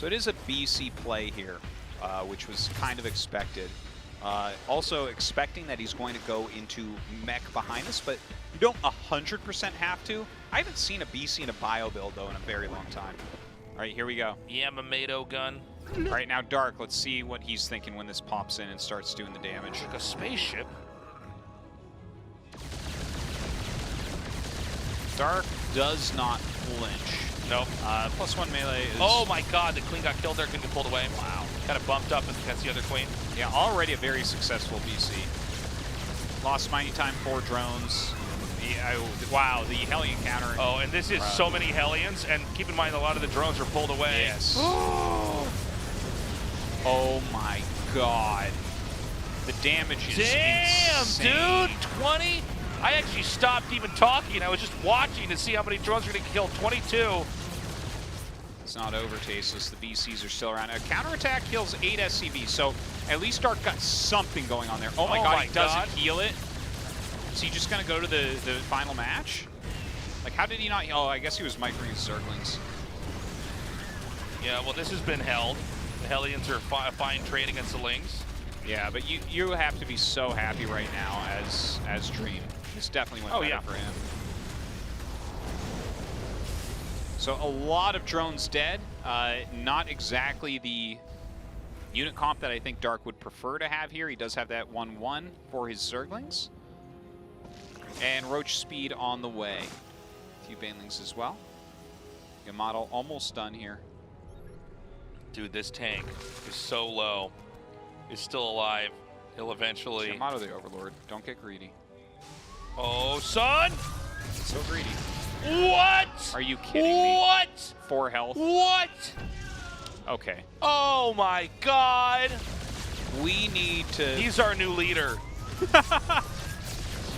So it is a BC play here, which was kind of expected. Also expecting that he's going to go into mech behind us, but you don't 100% have to. I haven't seen a BC in a bio build, though, in a very long time. All right, here we go. Yamamoto gun. All right, now Dark, let's see what he's thinking when this pops in and starts doing the damage. Like a spaceship. Dark does not flinch. Nope. +1 melee is... Oh my god, the queen got killed there, couldn't get pulled away. Wow. Kind of bumped up against the other queen. Yeah, already a very successful BC. Lost mighty time, 4 drones. Wow, the Hellion counter. Oh, and this is so many Hellions, and keep in mind a lot of the drones are pulled away. Yes. Oh my god. The damage is insane. Dude, 20? I actually stopped even talking. I was just watching to see how many drones are going to kill. 22. It's not over, Tasteless. The BCs are still around. A counterattack kills 8 SCVs, so at least Dark got something going on there. Oh my god, he doesn't heal it. Is he just going to go to the final match? Like, how did he not? Oh, I guess he was microing his Zerglings. Yeah, well, this has been held. The Hellions are fine trade against the Lings. Yeah, but you have to be so happy right now as Dream. This definitely went better for him. So a lot of drones dead. Not exactly the unit comp that I think Dark would prefer to have here. He does have that 1-1 for his Zerglings. And Roach speed on the way. A few Banelings as well. Yamato almost done here. Dude, this tank is so low. Is still alive. He'll eventually... Yamato the Overlord. Don't get greedy. Oh, son! So greedy. What? Are you kidding me? What? 4 health. What? Okay. Oh my god. We need to... He's our new leader.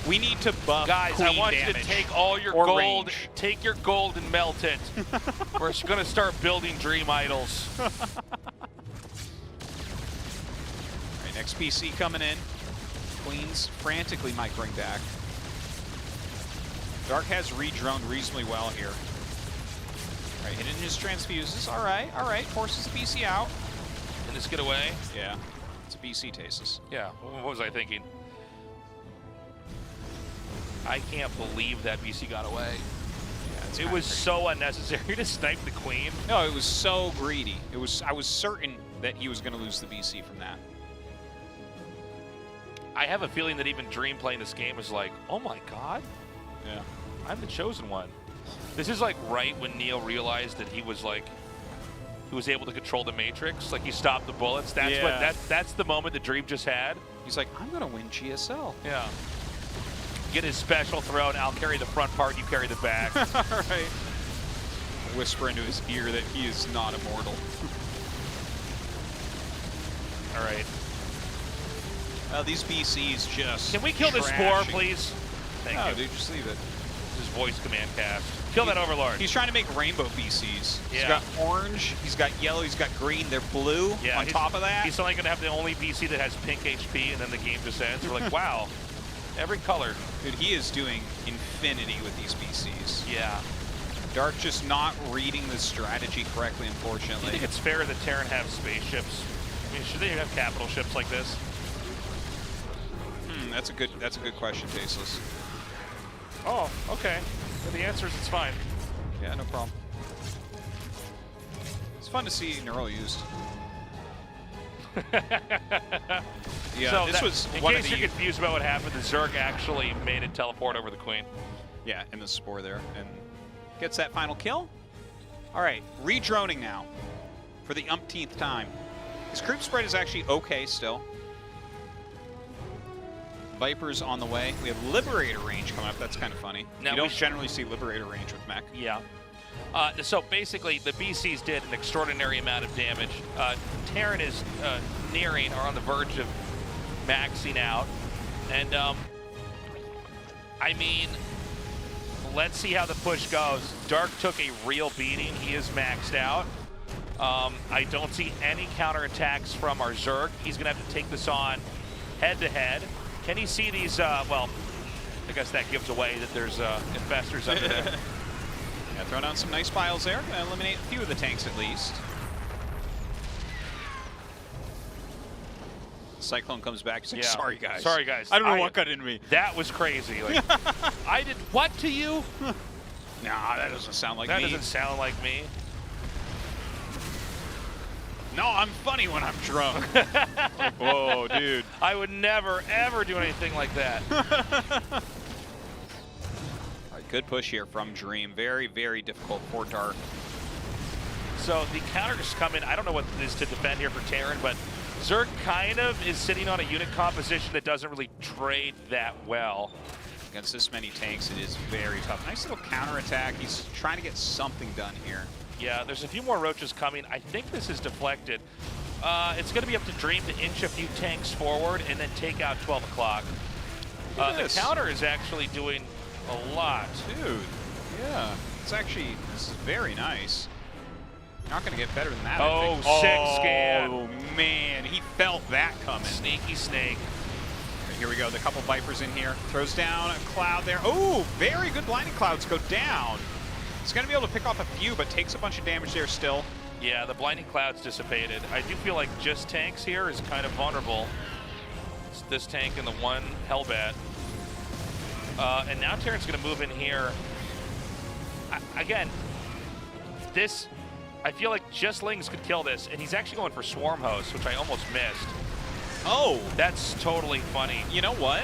We need to buff Guys, queen I want you to damage take all your or gold. range. Take your gold and melt it. We're going to start building dream idols. All right, next PC coming in. Queen's frantically microing back. Dark has re-droned reasonably well here. All right, hitting his transfuses. All right, forces the BC out. Can this get away? Yeah, it's a BC Tasis. Yeah, what was I thinking? I can't believe that BC got away. Yeah, it was so unnecessary to snipe the queen. No, it was so greedy. I was certain that he was going to lose the BC from that. I have a feeling that even Dream playing this game is like, oh my god. Yeah. I'm the chosen one. This is like right when Neil realized that he was able to control the Matrix. Like he stopped the bullets. That's the moment the Dream just had. He's like, I'm gonna win GSL. Yeah. Get his special throw, and I'll carry the front part, you carry the back. All right. Whisper into his ear that he is not immortal. All right. These BCs just... Can we kill this Spore, please? Thank you. Dude, just leave it. His voice command cast. Kill that Overlord. He's trying to make rainbow BCs. Yeah. He's got orange, he's got yellow, he's got green. They're blue on top of that. He's only going to have the only BC that has pink HP, and then the game just ends. We're like, wow, every color. Dude, he is doing infinity with these BCs. Yeah. Dark just not reading the strategy correctly, unfortunately. Do you think it's fair that Terran have spaceships? I mean, should they have capital ships like this? That's a good question, Tasteless. Oh, okay. Well, the answer is it's fine. Yeah, no problem. It's fun to see Neural used. Yeah, so this was in one case of the... you're confused about what happened, the Zerg actually made it teleport over the Queen. Yeah, and the Spore there, and gets that final kill. All right, re-droning now for the umpteenth time. His creep spread is actually okay still. Vipers on the way. We have Liberator range coming up. That's kind of funny. Now you don't generally see Liberator range with mech. Yeah. So basically, the BCs did an extraordinary amount of damage. Terran is nearing or on the verge of maxing out. And, I mean, let's see how the push goes. Dark took a real beating. He is maxed out. I don't see any counterattacks from our Zerg. He's going to have to take this on head-to-head. Can he see these, well, I guess that gives away that there's infestors under there. Yeah, throwing down some nice piles there. Gonna eliminate a few of the tanks at least. Cyclone comes back. He's like, Yeah. sorry, guys. Sorry, guys. I don't know what got into me. That was crazy. Like, I did what to you? Nah, that doesn't sound like me. That doesn't sound like me. No, I'm funny when I'm drunk. Like, whoa, dude. I would never, ever do anything like that. All right, good push here from Dream. Very, very difficult for Dark. So the counters come in. I don't know what it is to defend here for Terran, but Zerg kind of is sitting on a unit composition that doesn't really trade that well. Against this many tanks, it is very tough. Nice little counterattack. He's trying to get something done here. Yeah, there's a few more roaches coming. I think this is deflected. It's going to be up to Dream to inch a few tanks forward and then take out 12 o'clock. The counter is actually doing a lot. Dude, yeah. This is very nice. You're not going to get better than that, Oh, I think. sick scan. Oh, man. He felt that coming. Sneaky snake. Right, here we go. The couple Vipers in here. Throws down a cloud there. Oh, very good blinding clouds go down. He's going to be able to pick off a few, but takes a bunch of damage there still. Yeah, the blinding clouds dissipated. I do feel like just tanks here is kind of vulnerable. It's this tank and the one Hellbat. And now Terran's going to move in here. Again, this, I feel like just Lings could kill this, and he's actually going for Swarm Host, which I almost missed. Oh. That's totally funny. You know what?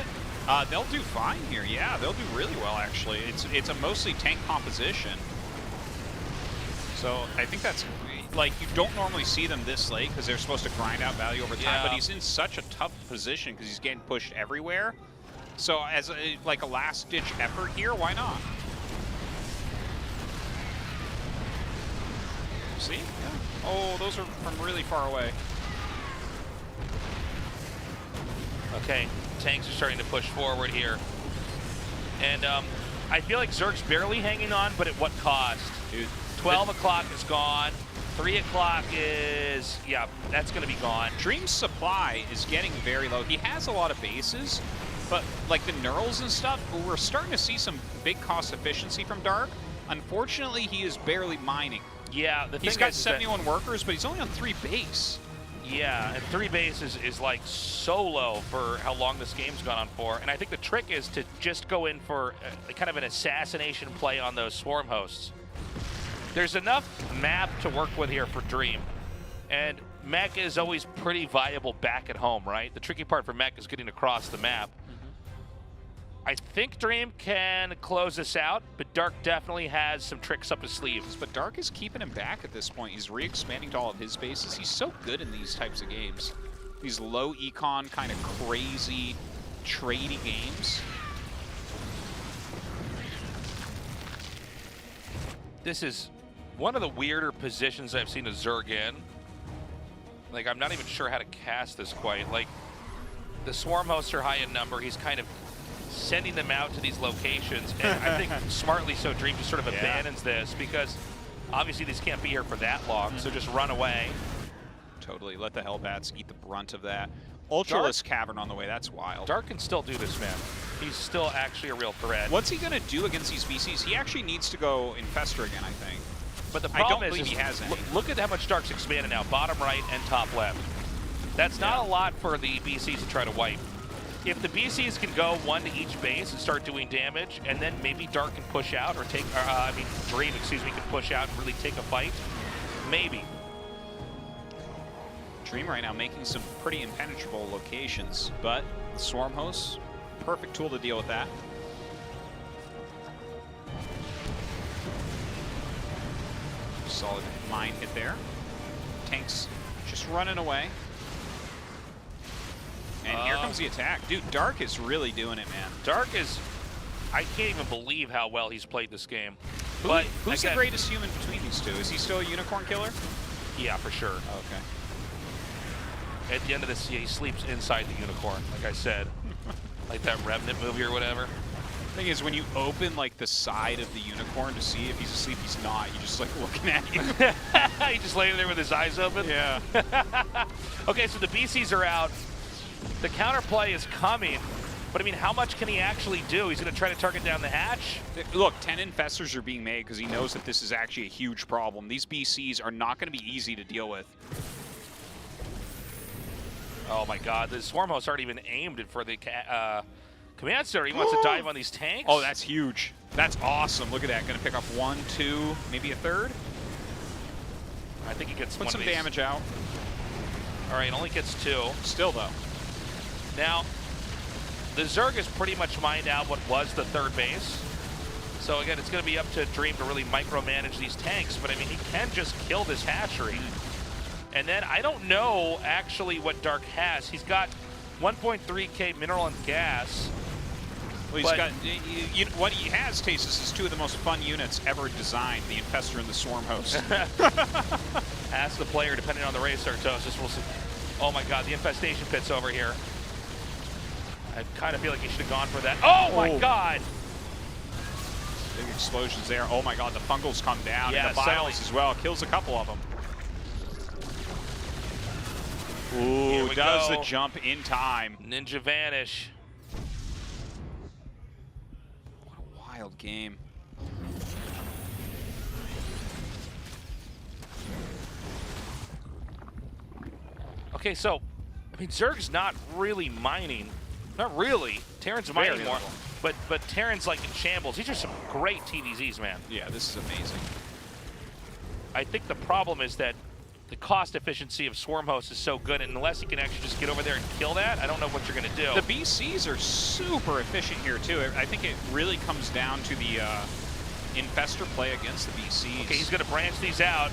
They'll do fine here. Yeah, they'll do really well, actually. It's a mostly tank composition. So I think that's, like, you don't normally see them this late because they're supposed to grind out value over time, Yeah. but he's in such a tough position because he's getting pushed everywhere. So as like a last-ditch effort here, why not? See? Yeah. Oh, those are from really far away. Okay, tanks are starting to push forward here. And I feel like Zerg's barely hanging on, but at what cost? Dude, 12 o'clock is gone. 3 o'clock is, yeah, that's going to be gone. Dream's supply is getting very low. He has a lot of bases, but like the Neurals and stuff, we're starting to see some big cost efficiency from Dark. Unfortunately, he is barely mining. Yeah, the thing He's got is 71 workers, but he's only on 3 base. Yeah, and 3 bases is like so low for how long this game's gone on for. And I think the trick is to just go in for a kind of an assassination play on those swarm hosts. There's enough map to work with here for Dream. And mech is always pretty viable back at home, right? The tricky part for mech is getting across the map. I think Dream can close this out, but Dark definitely has some tricks up his sleeves. But Dark is keeping him back at this point. He's re-expanding to all of his bases. He's so good in these types of games. These low econ, kind of crazy, tradey games. This is one of the weirder positions I've seen a Zerg in. Like, I'm not even sure how to cast this quite. Like, the swarm hosts are high in number. He's kind of sending them out to these locations, and I think smartly so Dream just sort of abandons this because obviously these can't be here for that long, so just run away. Totally, let the Hellbats eat the brunt of that. Ultralisk Cavern on the way, that's wild. Dark can still do this, man. He's still actually a real threat. What's he gonna do against these VCs? He actually needs to go Infestor again, I think. But the problem believe he has any. Look at how much Dark's expanded now, bottom right and top left. That's not a lot for the BCs to try to wipe. If the BCs can go 1 to each base and start doing damage, and then maybe Dark can push out or take, Dream, excuse me, can push out and really take a fight, maybe. Dream right now making some pretty impenetrable locations, but Swarm Hosts, perfect tool to deal with that. Solid mine hit there. Tanks just running away. And here comes the attack. Dude, Dark is really doing it, man. Dark is, I can't even believe how well he's played this game. Who's the greatest human between these two? Is he still a unicorn killer? Yeah, for sure. Okay. At the end of this, he sleeps inside the unicorn, like I said. Like that Revenant movie or whatever. Thing is, when you open like the side of the unicorn to see if he's asleep, he's not. You're just like looking at him. He's just laying there with his eyes open? Yeah. Okay, so the BCs are out. The counterplay is coming, but I mean, how much can he actually do? He's going to try to target down the hatch? Look, 10 Infestors are being made because he knows that this is actually a huge problem. These BCs are not going to be easy to deal with. Oh my God, the swarm hosts aren't even aimed for the command center. He wants to dive on these tanks. Oh, that's huge. That's awesome. Look at that. Going to pick up 1, 2, maybe a third. I think he gets Put one some of these. damage out. All right, only gets 2. Still, though. Now, the Zerg has pretty much mined out what was the third base. So again, it's going to be up to Dream to really micromanage these tanks. But I mean, he can just kill this hatchery. And then I don't know actually what Dark has. He's got 1.3k mineral and gas. Well, he's got, what he has, Tasis, is 2 of the most fun units ever designed, the Infestor and the Swarm Host. Ask the player, depending on the race, Artosis. We'll see. Oh my God, the infestation pit's over here. I kind of feel like he should have gone for that. Oh my God! Big explosions there. Oh my God, the fungals come down, Yeah, and the bios as well. Kills a couple of them. Ooh, does the jump in time. Ninja vanish. What a wild game. Okay, so, I mean, Zerg's not really mining. Not really. Terran's mining more. But Terran's like in shambles. These are some great TVZs, man. Yeah, this is amazing. I think the problem is that the cost efficiency of Swarm Host is so good, and unless you can actually just get over there and kill that, I don't know what you're going to do. The BCs are super efficient here, too. I think it really comes down to the Infestor play against the BCs. Okay, he's going to branch these out.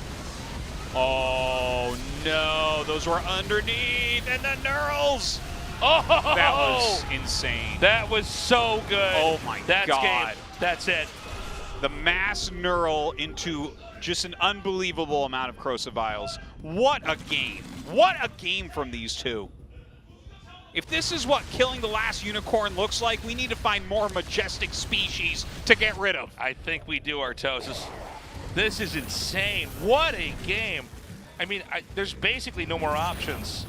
Oh, no. Those were underneath, and the Neurals. Oh! That was insane. That was so good. Oh, my That's God. Game. That's it. The mass Neural into just an unbelievable amount of corrosive vials. What a game. What a game from these two. If this is what killing the last unicorn looks like, we need to find more majestic species to get rid of. I think we do, Artosis. This is insane. What a game. I mean, there's basically no more options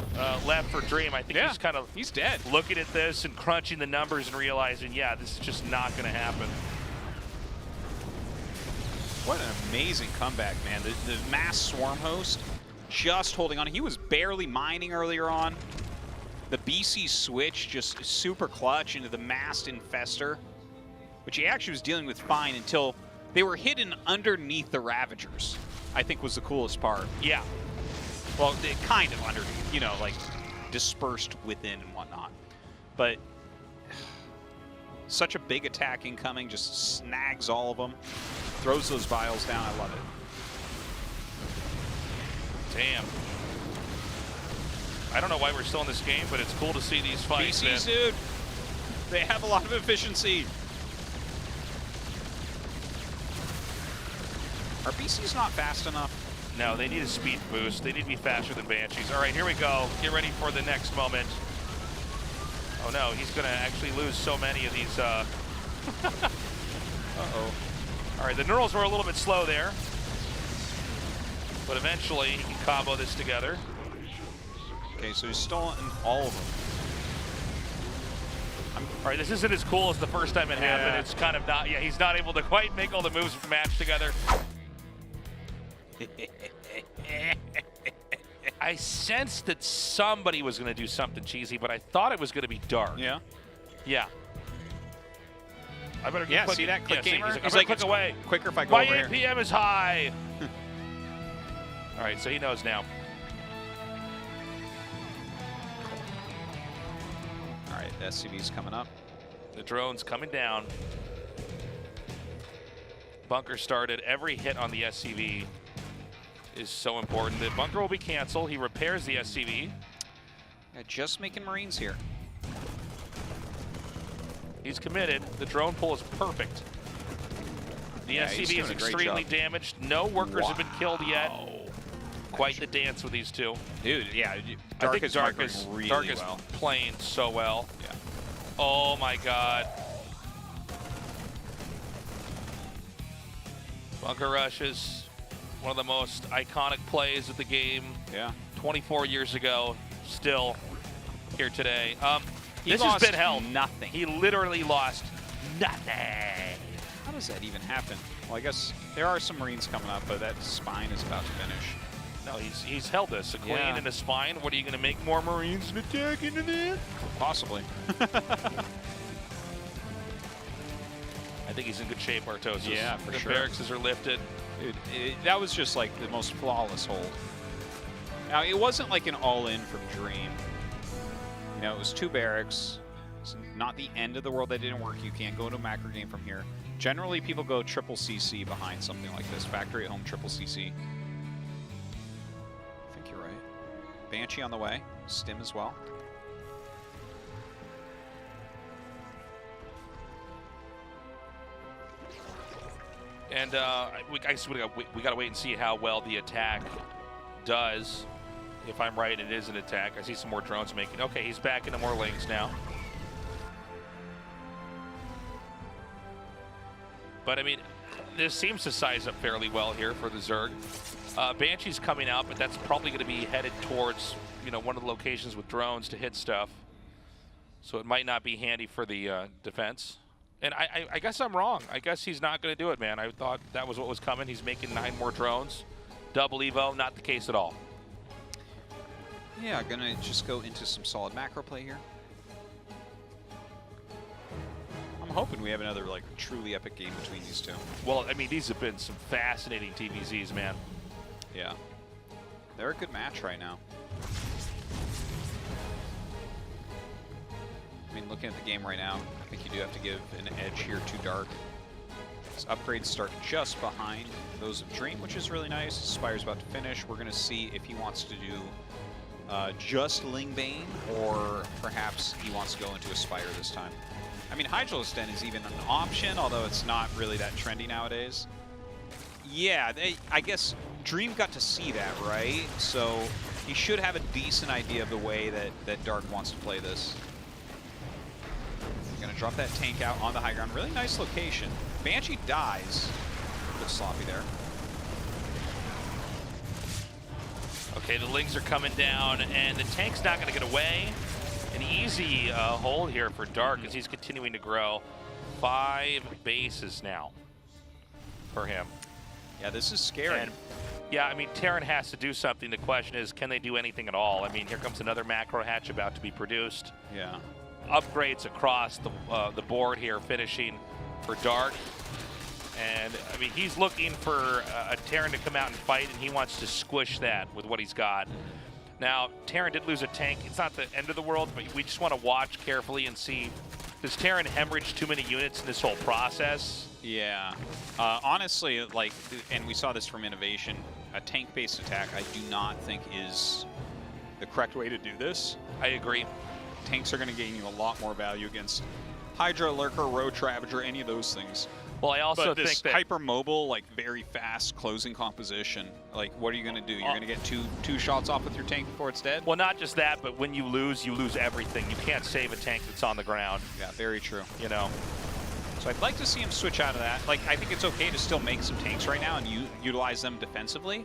left for Dream. I think he's kind of he's dead. Looking at this and crunching the numbers and realizing, yeah, this is just not going to happen. What an amazing comeback, man. The mass Swarm Host just holding on. He was barely mining earlier on. The BC switch just super clutch into the massed Infestor, which he actually was dealing with fine until they were hidden underneath the Ravagers, I think was the coolest part. Yeah. Well, kind of underneath, you know, like dispersed within and whatnot. But such a big attack incoming, just snags all of them, throws those vials down. I love it. Damn. I don't know why we're still in this game, but it's cool to see these fights. BCs, dude, they have a lot of efficiency. Are BCs not fast enough? No, they need a speed boost. They need to be faster than Banshees. All right, here we go. Get ready for the next moment. Oh no, he's gonna actually lose so many of these. Uh-oh. All right, the Neurals were a little bit slow there, but eventually he can combo this together. Okay, so he's stolen all of them. All right, this isn't as cool as the first time it happened. It's kind of not. Yeah, he's not able to quite make all the moves match together. I sensed that somebody was going to do something cheesy, but I thought it was going to be Dark. Yeah. Yeah. I better get see that click gamer? He's like, click away. Quicker if I go My over here. APM is high. All right, so he knows now. All right, the SCV's coming up. The drone's coming down. Bunker started. Every hit on the SCV is so important. The bunker will be canceled. He repairs the SCV. Yeah, just making Marines here. He's committed. The drone pull is perfect. The SCV is extremely damaged. No workers have been killed yet. Quite the dance with these two. Dude, yeah. I think Dark is well. playing so well. Yeah. Oh my God. Bunker rushes. One of the most iconic plays of the game. Yeah. 24 years ago, still here today. This has been hell. Nothing. He literally lost nothing. How does that even happen? Well, I guess there are some Marines coming up, but that spine is about to finish. No, he's held this. A queen Yeah. and a spine. What, are you going to make more Marines and attack into that? Possibly. I think he's in good shape, Artosis. Yeah, for the sure. barracks are lifted. Dude, that was just like the most flawless hold. Now, it wasn't like an all-in from Dream. You know, it was 2 barracks. It's not the end of the world that didn't work. You can't go into a macro game from here. Generally, people go triple CC behind something like this. Factory at home, triple CC. I think you're right. Banshee on the way. Stim as well. And I guess we got to wait and see how well the attack does. If I'm right, it is an attack. I see some more drones making. Okay, he's back into more lanes now. But I mean, this seems to size up fairly well here for the Zerg. Banshee's coming out, but that's probably going to be headed towards, you know, one of the locations with drones to hit stuff. So it might not be handy for the defense. And I guess I'm wrong. I guess he's not going to do it, man. I thought that was what was coming. He's making 9 more drones. Double Evo, not the case at all. Yeah, gonna just go into some solid macro play here. I'm hoping we have another like truly epic game between these two. Well, I mean, these have been some fascinating TVZs, man. Yeah. They're a good match right now. I mean, looking at the game right now, I think you do have to give an edge here to Dark. His upgrades start just behind those of Dream, which is really nice. Spire's about to finish. We're going to see if he wants to do just Lingbane, or perhaps he wants to go into a Spire this time. I mean, Hydralisk Den is even an option, although it's not really that trendy nowadays. Yeah, I guess Dream got to see that, right? So he should have a decent idea of the way that Dark wants to play this. Gonna drop that tank out on the high ground. Really nice location. Banshee dies. A bit sloppy there. Okay, the Lings are coming down, and the tank's not going to get away. An easy hold here for Dark as he's continuing to grow. 5 bases now for him. Yeah, this is scary. And, yeah, I mean, Terran has to do something. The question is, can they do anything at all? I mean, here comes another macro hatch about to be produced. Yeah. Upgrades across the board here, finishing for Dark. And, I mean, he's looking for a Terran to come out and fight, and he wants to squish that with what he's got. Now, Terran did lose a tank. It's not the end of the world, but we just want to watch carefully and see, does Terran hemorrhage too many units in this whole process? Yeah. Honestly, like, and we saw this from Innovation, a tank-based attack I do not think is the correct way to do this. I agree. Tanks are going to gain you a lot more value against Hydra, Lurker, Road Ravager, any of those things. Well, I also But think this that hyper-mobile, like, very fast closing composition, like, what are you going to do? You're going to get two shots off with your tank before it's dead? well, not just that, but when you lose everything. You can't save a tank that's on the ground, Yeah, very true. you know. So I'd like to see him switch out of that. Like, I think it's okay to still make some tanks right now and utilize them defensively.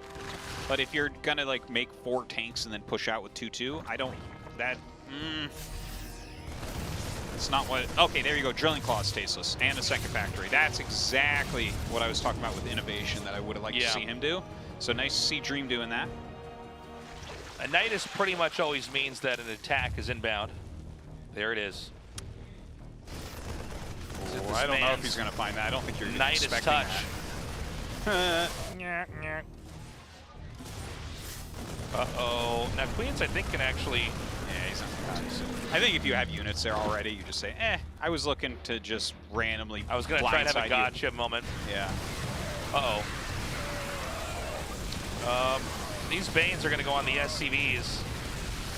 But if you're going to, like, make 4 tanks and then push out with 2-2, I don't... That... It's not what... Okay, there you go. Drilling Claws tasteless. And a second factory. That's exactly what I was talking about with Innovation that I would have liked to see him do. So nice to see Dream doing that. A Nidus pretty much always means that an attack is inbound. There it is. Oh, I don't know if he's going to find that. I don't think you're Nidus expecting touch. that. Uh-oh. Now, Queens, I think, can actually... Yeah, he's not going to. I think if you have units there already, you just say, I was looking to just randomly I was going to try and have a blindside gotcha moment. Yeah. Uh-oh. These Banes are going to go on the SCVs.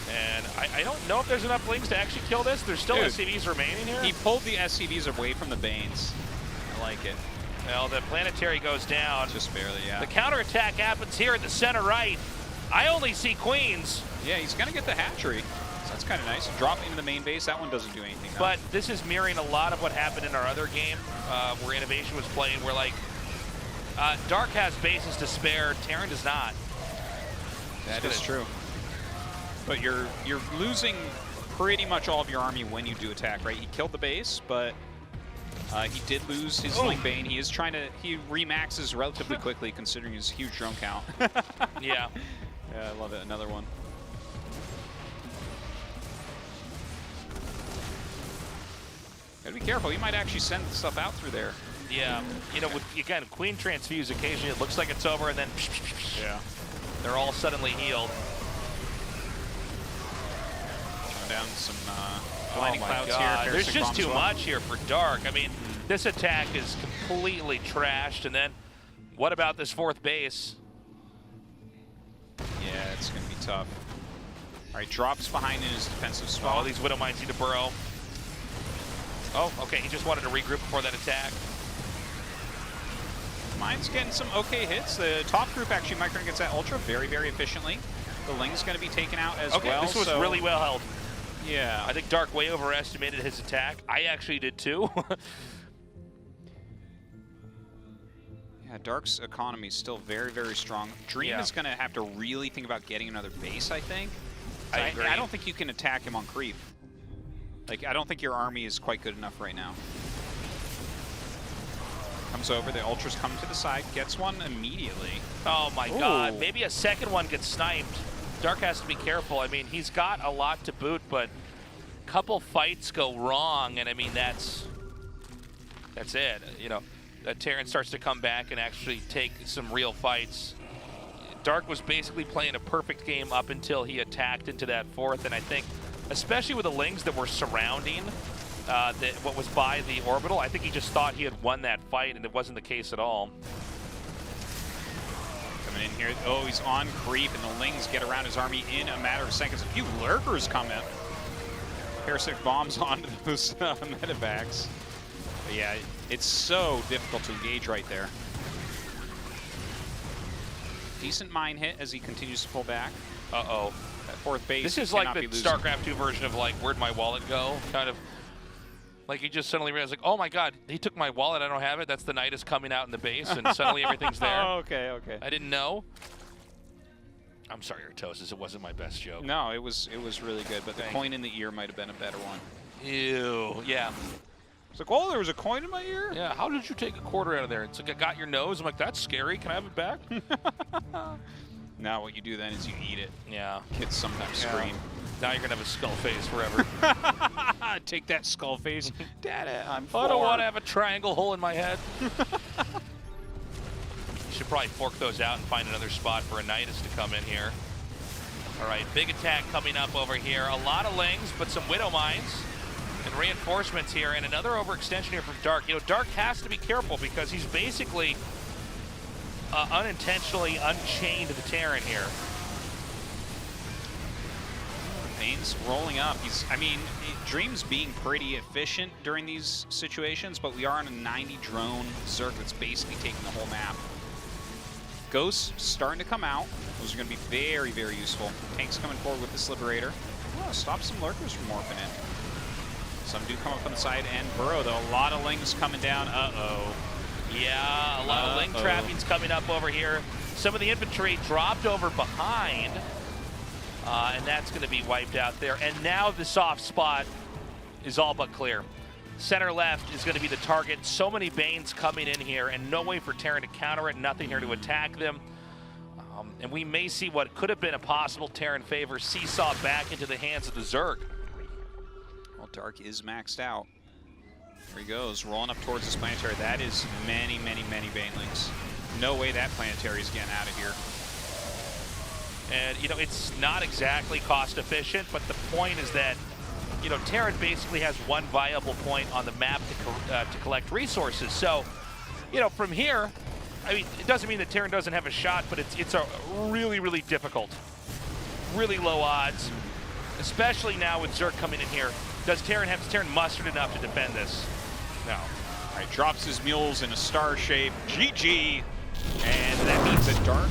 And I don't know if there's enough Lings to actually kill this. There's still SCVs remaining here. He pulled the SCVs away from the Banes. I like it. Well, the planetary goes down. Just barely, yeah. The counterattack happens here at the center right. I only see Queens. Yeah, he's going to get the hatchery. So that's kind of nice. Drop into the main base. That one doesn't do anything, though. But this is mirroring a lot of what happened in our other game where Innovation was playing, where, like, Dark has bases to spare. Terran does not. That is true. But you're losing pretty much all of your army when you do attack, right? He killed the base, but he did lose his Lingbane. He remaxes relatively quickly considering his huge drone count. Yeah. Yeah, I love it. Another one. Gotta be careful. You might actually send stuff out through there. Yeah, you know, with, again, Queen Transfuse, occasionally it looks like it's over, and then Yeah. they're all suddenly healed. Throwing down some blinding clouds God. here. There's Parasite just bombs too well. much here for Dark. I mean, this attack is completely trashed, and then what about this fourth base? Yeah, it's gonna be tough. All right, drops behind in his defensive Oh, spot. these Widow Mines need to burrow. Oh, okay, he just wanted to regroup before that attack. Mine's getting some okay hits. The top group actually, Micron gets that Ultra very, very efficiently. The Ling's going to be taken out as Okay, well. this was so, really well held. Yeah. I think Dark way overestimated his attack. I actually did too. Yeah, Dark's economy is still very, very strong. Dream Yeah. is going to have to really think about getting another base, I think. I agree. I don't think you can attack him on creep. Like, I don't think your army is quite good enough right now. Comes over, the Ultras come to the side, gets one immediately. Oh my Ooh. God, maybe a second one gets sniped. Dark has to be careful. I mean, he's got a lot to boot, but a couple fights go wrong, and I mean, that's it. You know, Terran starts to come back and actually take some real fights. Dark was basically playing a perfect game up until he attacked into that fourth, and I think, especially with the Lings that were surrounding what was by the orbital, I think he just thought he had won that fight, and it wasn't the case at all. Coming in here, oh, he's on creep, and the Lings get around his army in a matter of seconds. A few lurkers come in. Parasite bombs onto those medevacs. But yeah, it's so difficult to engage right there. Decent mine hit as he continues to pull back. Uh-oh. That fourth base. This is like the StarCraft 2 version of like, where'd my wallet go? Kind of. Like you just suddenly realize, like, oh my God, he took my wallet, I don't have it. That's the Nidus coming out in the base, and suddenly everything's there. Oh, okay, okay. I didn't know. I'm sorry, Artosis, it wasn't my best joke. No, it was really good, but the coin in the ear might have been a better one. Ew, yeah. It's like, oh, there was a coin in my ear? Yeah, how did you take a quarter out of there? It's like, I got your nose. I'm like, that's scary. Can I have it back? Now what you do then is you eat it. Yeah. Kids sometimes scream. Now you're going to have a skull face forever. Take that skull face. Dada, I'm I don't want to have a triangle hole in my head. You should probably fork those out and find another spot for a Nidus to come in here. All right, big attack coming up over here. A lot of Lings, but some Widow Mines and reinforcements here, and another overextension here from Dark. You know, Dark has to be careful because he's basically unintentionally unchained the Terran here. Bane's rolling up. Dream's being pretty efficient during these situations, but we are on a 90 drone Zerg that's basically taking the whole map. Ghosts starting to come out. Those are going to be very, very useful. Tanks coming forward with this Liberator. Oh, stop some lurkers from morphing in. Some do come up on the side and burrow, though. A lot of Lings coming down. Uh-oh. Yeah, a lot of Ling trappings coming up over here. Some of the infantry dropped over behind, and that's going to be wiped out there. And now the soft spot is all but clear. Center left is going to be the target. So many Banes coming in here, and no way for Terran to counter it, nothing here to attack them. And we may see what could have been a possible Terran favor seesaw back into the hands of the Zerg. Well, Dark is maxed out. There he goes, rolling up towards this planetary. That is many, many, many Banelings. No way that planetary is getting out of here. And, you know, it's not exactly cost efficient, but the point is that, you know, Terran basically has one viable point on the map to collect resources. So, you know, from here, I mean, it doesn't mean that Terran doesn't have a shot, but it's a really, really difficult, really low odds, especially now with Zerg coming in here. Does Terran have Terran mustered enough to defend this? No. All right, drops his mules in a star shape. GG. And that means that Dark